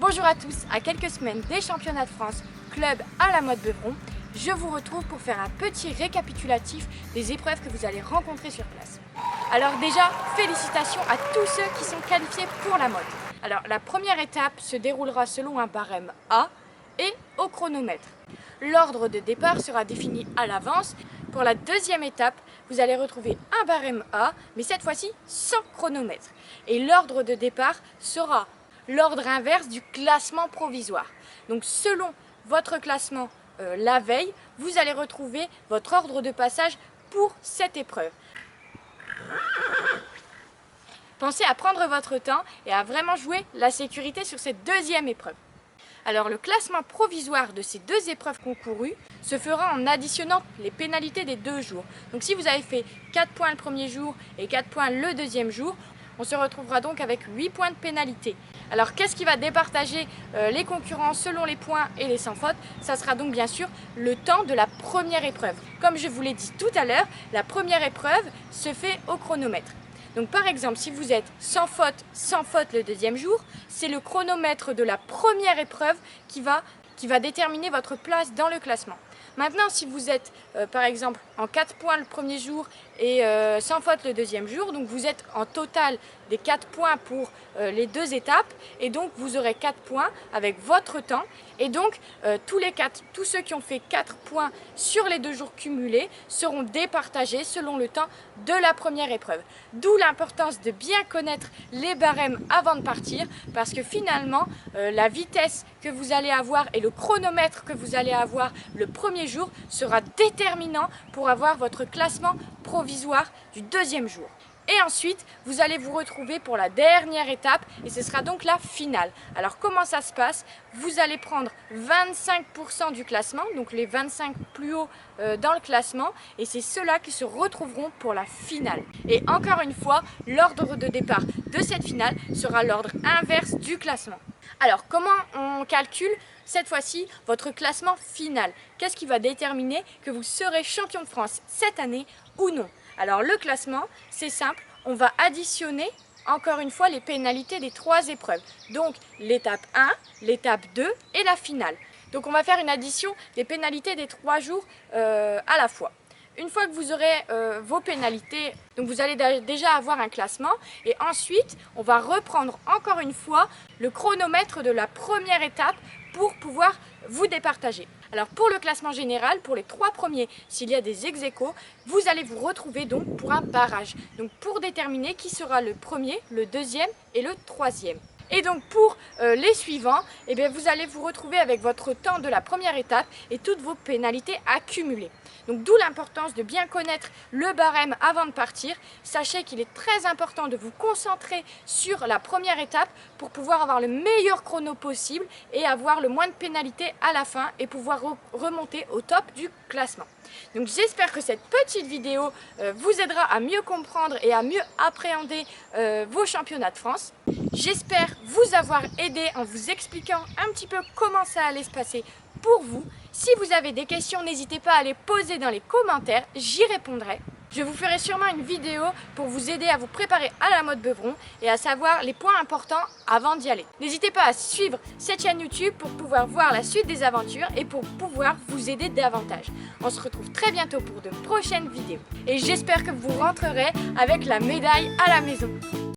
Bonjour à tous, à quelques semaines des championnats de France club à la mode Beuvron, je vous retrouve pour faire un petit récapitulatif des épreuves que vous allez rencontrer sur place. Alors déjà, félicitations à tous ceux qui sont qualifiés pour la mode. Alors la première étape se déroulera selon un barème A et au chronomètre. L'ordre de départ sera défini à l'avance. Pour la deuxième étape, vous allez retrouver un barème A, mais cette fois-ci sans chronomètre. Et l'ordre de départ sera l'ordre inverse du classement provisoire. Donc selon votre classement la veille, vous allez retrouver votre ordre de passage pour cette épreuve. Pensez à prendre votre temps et à vraiment jouer la sécurité sur cette deuxième épreuve. Alors le classement provisoire de ces deux épreuves concourues se fera en additionnant les pénalités des 2 jours. Donc si vous avez fait 4 points le premier jour et 4 points le deuxième jour, on se retrouvera donc avec 8 points de pénalité. Alors qu'est-ce qui va départager les concurrents selon les points et les sans faute? Ça sera donc bien sûr le temps de la première épreuve. Comme je vous l'ai dit tout à l'heure, la première épreuve se fait au chronomètre. Donc par exemple, si vous êtes sans faute le deuxième jour, c'est le chronomètre de la première épreuve qui va déterminer votre place dans le classement. Maintenant, si vous êtes par exemple en 4 points le premier jour et sans faute le deuxième jour, donc vous êtes en total des 4 points pour les 2 étapes et donc vous aurez 4 points avec votre temps et donc tous ceux qui ont fait 4 points sur les 2 jours cumulés seront départagés selon le temps de la première épreuve. D'où l'importance de bien connaître les barèmes avant de partir parce que finalement la vitesse que vous allez avoir et le chronomètre que vous allez avoir le premier jour sera déterminant pour avoir votre classement provisoire du deuxième jour. Et ensuite, vous allez vous retrouver pour la dernière étape et ce sera donc la finale. Alors comment ça se passe? Vous allez prendre 25% du classement, donc les 25 plus hauts dans le classement et c'est ceux-là qui se retrouveront pour la finale. Et encore une fois, l'ordre de départ de cette finale sera l'ordre inverse du classement. Alors comment on calcule cette fois-ci votre classement final? Qu'est-ce qui va déterminer que vous serez champion de France cette année ou non? Alors le classement, c'est simple, on va additionner encore une fois les pénalités des 3 épreuves. Donc l'étape 1, l'étape 2 et la finale. Donc on va faire une addition des pénalités des 3 jours à la fois. Une fois que vous aurez vos pénalités, donc vous allez déjà avoir un classement et ensuite on va reprendre encore une fois le chronomètre de la première étape pour pouvoir vous départager. Alors pour le classement général, pour les 3 premiers, s'il y a des ex-aequo, vous allez vous retrouver donc pour un barrage. Donc pour déterminer qui sera le premier, le deuxième et le troisième. Et donc pour les suivants, eh bien, vous allez vous retrouver avec votre temps de la première étape et toutes vos pénalités accumulées. Donc d'où l'importance de bien connaître le barème avant de partir. Sachez qu'il est très important de vous concentrer sur la première étape pour pouvoir avoir le meilleur chrono possible et avoir le moins de pénalités à la fin et pouvoir remonter au top du classement. Donc j'espère que cette petite vidéo vous aidera à mieux comprendre et à mieux appréhender vos championnats de France. J'espère vous avoir aidé en vous expliquant un petit peu comment ça allait se passer pour vous. Si vous avez des questions, n'hésitez pas à les poser dans les commentaires, j'y répondrai. Je vous ferai sûrement une vidéo pour vous aider à vous préparer à la mode Beuvron et à savoir les points importants avant d'y aller. N'hésitez pas à suivre cette chaîne YouTube pour pouvoir voir la suite des aventures et pour pouvoir vous aider davantage. On se retrouve très bientôt pour de prochaines vidéos et j'espère que vous rentrerez avec la médaille à la maison.